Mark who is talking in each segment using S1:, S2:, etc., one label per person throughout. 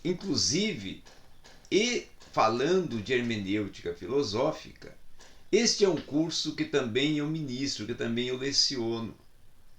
S1: Inclusive, e falando de hermenêutica filosófica, este é um curso que também eu ministro, que também eu leciono.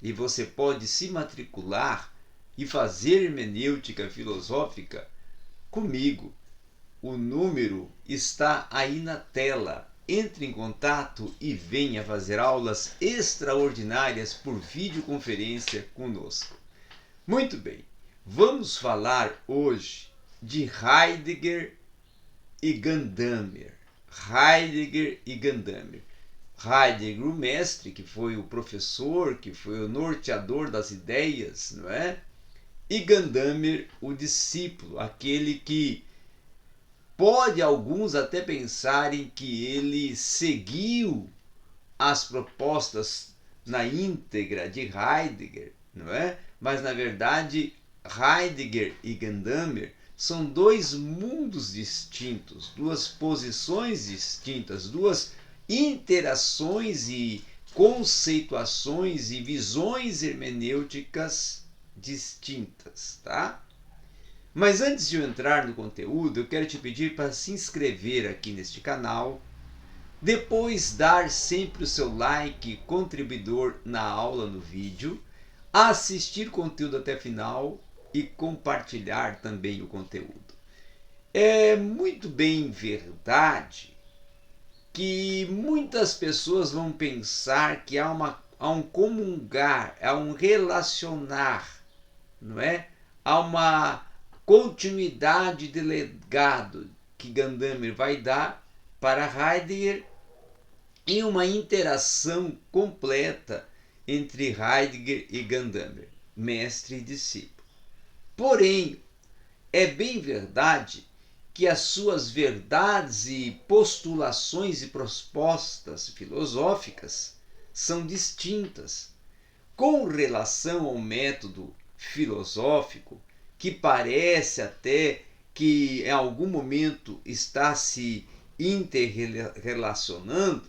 S1: E você pode se matricular e fazer hermenêutica filosófica comigo. O número está aí na tela. Entre em contato e venha fazer aulas extraordinárias por videoconferência conosco. Muito bem, vamos falar hoje de Heidegger e Gadamer. Heidegger e Gadamer. Heidegger, o mestre, que foi o professor, que foi o norteador das ideias, não é? E Gadamer, o discípulo, aquele que pode alguns até pensarem que ele seguiu as propostas na íntegra de Heidegger, não é? Mas na verdade Heidegger e Gadamer são dois mundos distintos, duas posições distintas, duas interações e conceituações e visões hermenêuticas distintas, tá? Mas antes de eu entrar no conteúdo, eu quero te pedir para se inscrever aqui neste canal, depois dar sempre o seu like contribuidor na aula no vídeo, assistir conteúdo até final e compartilhar também o conteúdo. É muito bem verdade que muitas pessoas vão pensar que há um comungar, há um relacionar, não é? Há uma continuidade de legado que Gadamer vai dar para Heidegger e uma interação completa entre Heidegger e Gadamer, mestre e discípulo. Porém, é bem verdade que as suas verdades e postulações e propostas filosóficas são distintas. Com relação ao método filosófico, que parece até que em algum momento está se interrelacionando,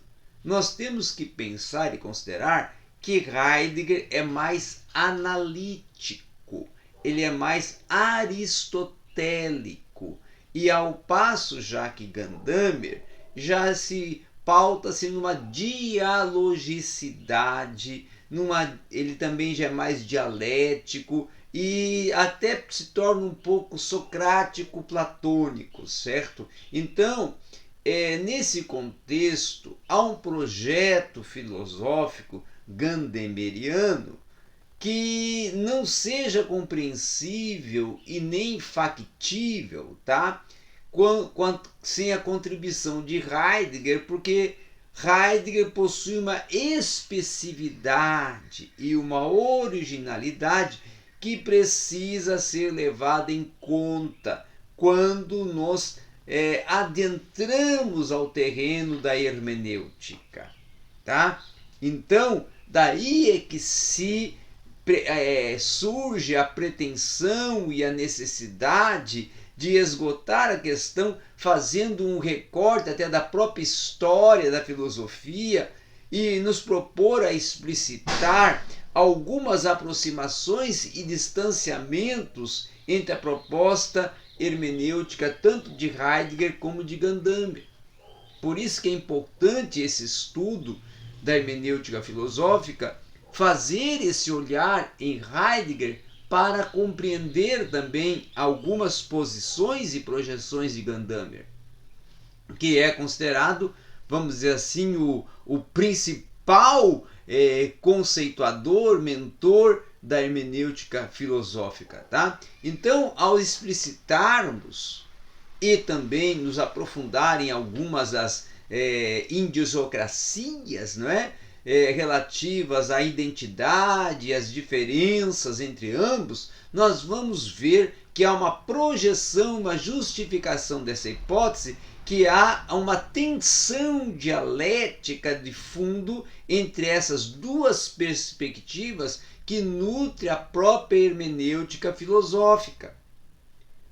S1: nós temos que pensar e considerar que Heidegger é mais analítico, ele é mais aristotélico, e ao passo já que Gadamer já se pauta-se numa dialogicidade, ele também já é mais dialético e até se torna um pouco socrático-platônico, certo? Então, nesse contexto, há um projeto filosófico gandameriano que não seja compreensível e nem factível, tá? Sem a contribuição de Heidegger, porque Heidegger possui uma especificidade e uma originalidade que precisa ser levada em conta quando nos adentramos ao terreno da hermenêutica, tá? Então, daí é que surge a pretensão e a necessidade de esgotar a questão fazendo um recorte até da própria história da filosofia e nos propor a explicitar algumas aproximações e distanciamentos entre a proposta hermenêutica tanto de Heidegger como de Gadamer. Por isso que é importante esse estudo da hermenêutica filosófica, fazer esse olhar em Heidegger para compreender também algumas posições e projeções de Gadamer, que é considerado, vamos dizer assim, o principal conceituador, mentor da hermenêutica filosófica, tá? Então, ao explicitarmos e também nos aprofundar em algumas das idiosincrasias, não é? Relativas à identidade e às diferenças entre ambos, nós vamos ver que há uma projeção, uma justificação dessa hipótese, que há uma tensão dialética de fundo entre essas duas perspectivas que nutre a própria hermenêutica filosófica.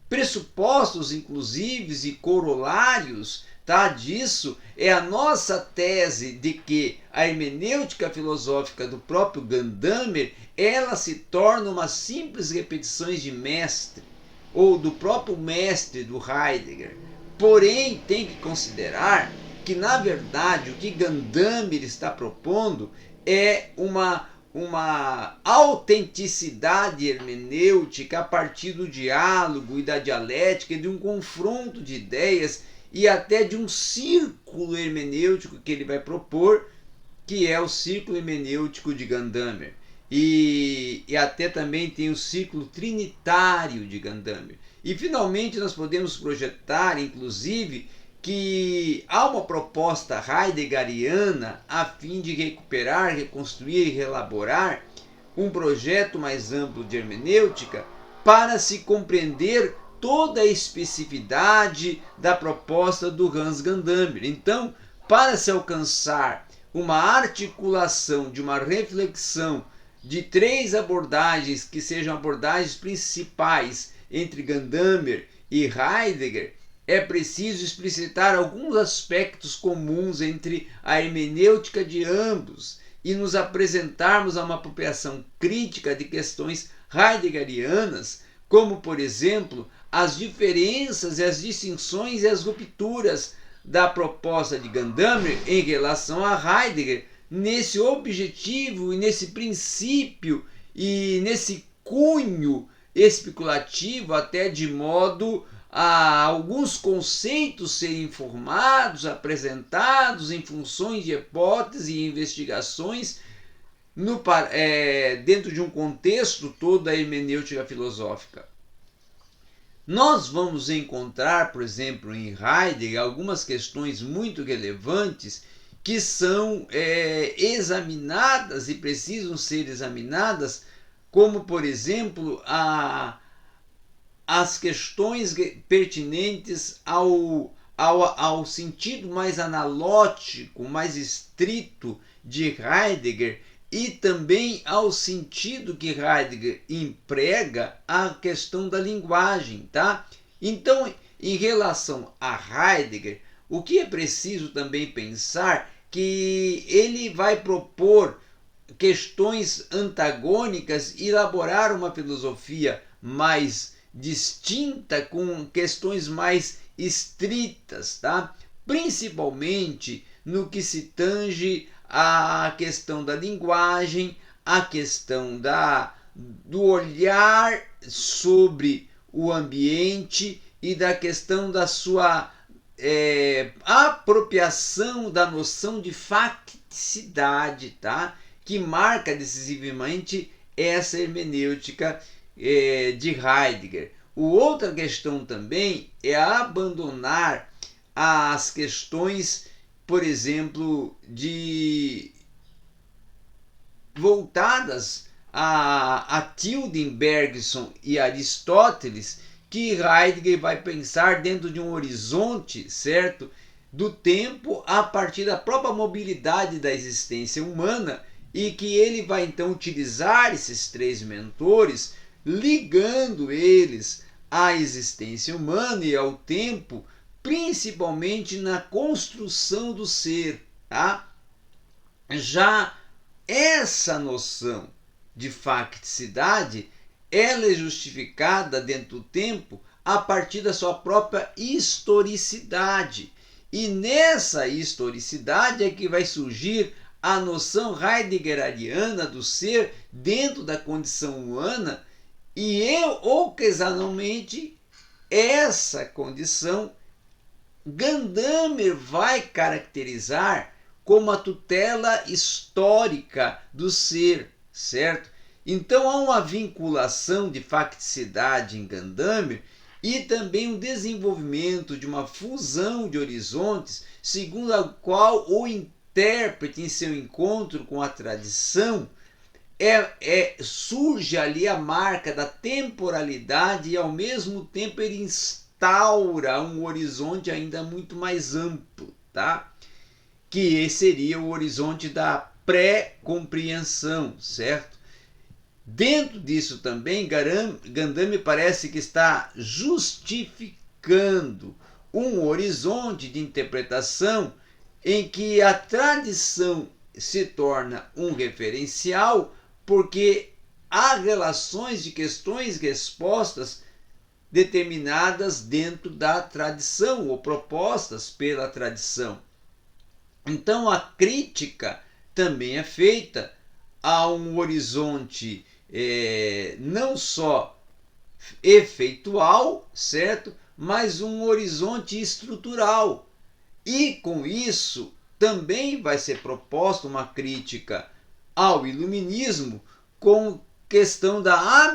S1: Pressupostos, inclusive, e corolários disso é a nossa tese de que a hermenêutica filosófica do próprio Gadamer ela se torna uma simples repetição de mestre, ou do próprio mestre do Heidegger. Porém, tem que considerar que, na verdade, o que Gadamer está propondo é uma autenticidade hermenêutica a partir do diálogo e da dialética, de um confronto de ideias e até de um círculo hermenêutico que ele vai propor, que é o círculo hermenêutico de Gadamer. E até também tem o círculo trinitário de Gadamer. E finalmente nós podemos projetar, inclusive, que há uma proposta heideggeriana a fim de recuperar, reconstruir e reelaborar um projeto mais amplo de hermenêutica para se compreender toda a especificidade da proposta do Hans Gadamer. Então, para se alcançar uma articulação de uma reflexão de três abordagens que sejam abordagens principais entre Gadamer e Heidegger, é preciso explicitar alguns aspectos comuns entre a hermenêutica de ambos e nos apresentarmos a uma apropriação crítica de questões heideggerianas, como, por exemplo, as diferenças e as distinções e as rupturas da proposta de Gadamer em relação a Heidegger, nesse objetivo e nesse princípio e nesse cunho especulativo, até de modo a alguns conceitos serem formados, apresentados em funções de hipóteses e investigações dentro de um contexto todo da hermenêutica filosófica. Nós vamos encontrar, por exemplo, em Heidegger, algumas questões muito relevantes que são examinadas e precisam ser examinadas, como, por exemplo, as questões pertinentes ao sentido mais analótico, mais estrito de Heidegger, e também ao sentido que Heidegger emprega a questão da linguagem, tá? Então, em relação a Heidegger, o que é preciso também pensar que ele vai propor questões antagônicas e elaborar uma filosofia mais distinta com questões mais estritas, tá? Principalmente no que se tange à questão da linguagem, a questão do olhar sobre o ambiente e da questão da sua apropriação da noção de facticidade, tá? Que marca decisivamente essa hermenêutica de Heidegger. Outra questão também é abandonar as questões, por exemplo, voltadas a Tilden, Bergson e Aristóteles, que Heidegger vai pensar dentro de um horizonte, certo, do tempo a partir da própria mobilidade da existência humana, e que ele vai então utilizar esses três mentores, ligando eles à existência humana e ao tempo, principalmente na construção do ser, tá? Já essa noção de facticidade, ela é justificada dentro do tempo a partir da sua própria historicidade. E nessa historicidade é que vai surgir a noção heideggeriana do ser dentro da condição humana, e ocasionalmente essa condição Gadamer vai caracterizar como a tutela histórica do ser, certo? Então há uma vinculação de facticidade em Gadamer e também um desenvolvimento de uma fusão de horizontes, segundo a qual o intérprete, em seu encontro com a tradição, surge ali a marca da temporalidade e ao mesmo tempo ele instaura um horizonte ainda muito mais amplo, tá? Que seria o horizonte da pré-compreensão, certo? Dentro disso também, Gadamer parece que está justificando um horizonte de interpretação em que a tradição se torna um referencial, porque há relações de questões respostas determinadas dentro da tradição ou propostas pela tradição. Então a crítica também é feita a um horizonte não só efeitual, certo? Mas um horizonte estrutural. E com isso também vai ser proposta uma crítica ao iluminismo com questão da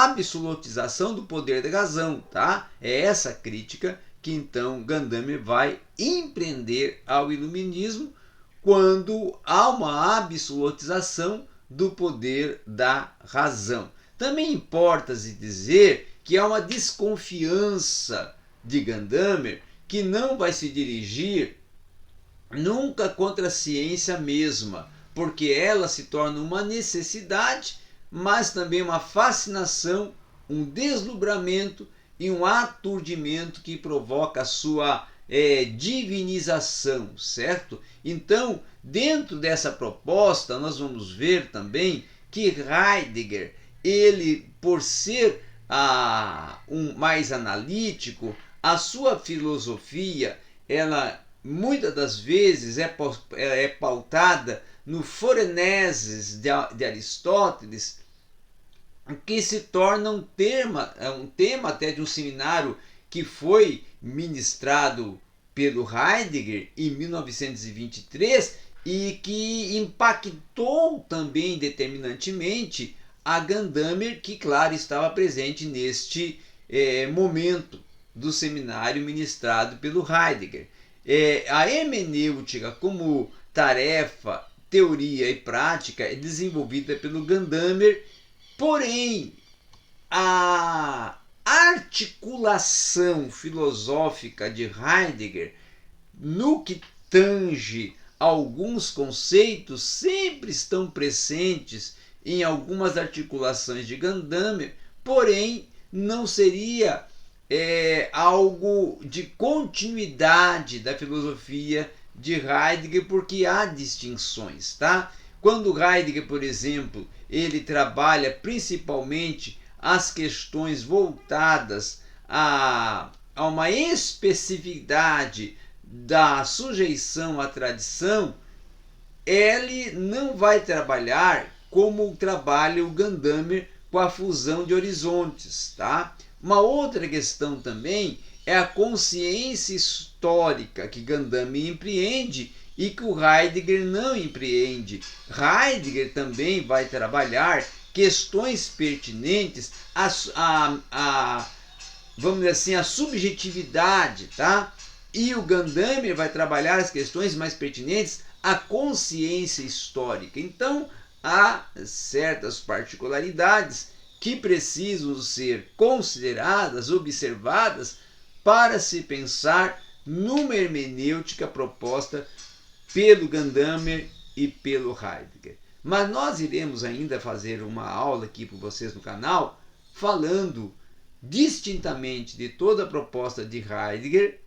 S1: absolutização do poder da razão, tá? É essa crítica que então Gadamer vai empreender ao iluminismo quando há uma absolutização do poder da razão. Também importa-se dizer que há uma desconfiança de Gadamer que não vai se dirigir nunca contra a ciência mesma, porque ela se torna uma necessidade, mas também uma fascinação, um deslumbramento e um aturdimento que provoca a sua divinização, certo? Então, dentro dessa proposta, nós vamos ver também que Heidegger, ele, por ser mais analítico, a sua filosofia, ela muitas das vezes é pautada no foreneses de Aristóteles, que se torna um tema até de um seminário que foi ministrado pelo Heidegger em 1923 e que impactou também determinantemente a Gadamer, que claro estava presente neste momento do seminário ministrado pelo Heidegger. A hermenêutica como tarefa, teoria e prática é desenvolvida pelo Gadamer, porém a articulação filosófica de Heidegger no que tange alguns conceitos sempre estão presentes em algumas articulações de Gadamer, porém não seria algo de continuidade da filosofia de Heidegger, porque há distinções, tá? Quando Heidegger, por exemplo, ele trabalha principalmente as questões voltadas a uma especificidade da sujeição à tradição, ele não vai trabalhar como trabalha o Gadamer com a fusão de horizontes, tá? Uma outra questão também é a consciência histórica que Gadamer empreende e que o Heidegger não empreende. Heidegger também vai trabalhar questões pertinentes vamos dizer assim, a subjetividade, tá? E o Gadamer vai trabalhar as questões mais pertinentes à consciência histórica. Então, há certas particularidades que precisam ser consideradas, observadas, para se pensar numa hermenêutica proposta pelo Gadamer e pelo Heidegger. Mas nós iremos ainda fazer uma aula aqui para vocês no canal, falando distintamente de toda a proposta de Heidegger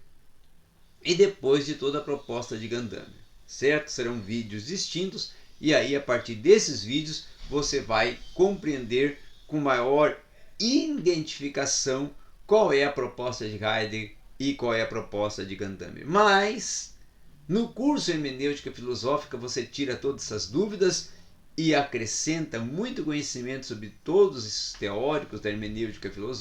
S1: e depois de toda a proposta de Gadamer, certo? Serão vídeos distintos e aí a partir desses vídeos você vai compreender com maior identificação qual é a proposta de Heidegger e qual é a proposta de Gadamer. Mas no curso Hermenêutica Filosófica você tira todas essas dúvidas e acrescenta muito conhecimento sobre todos esses teóricos da hermenêutica filosófica.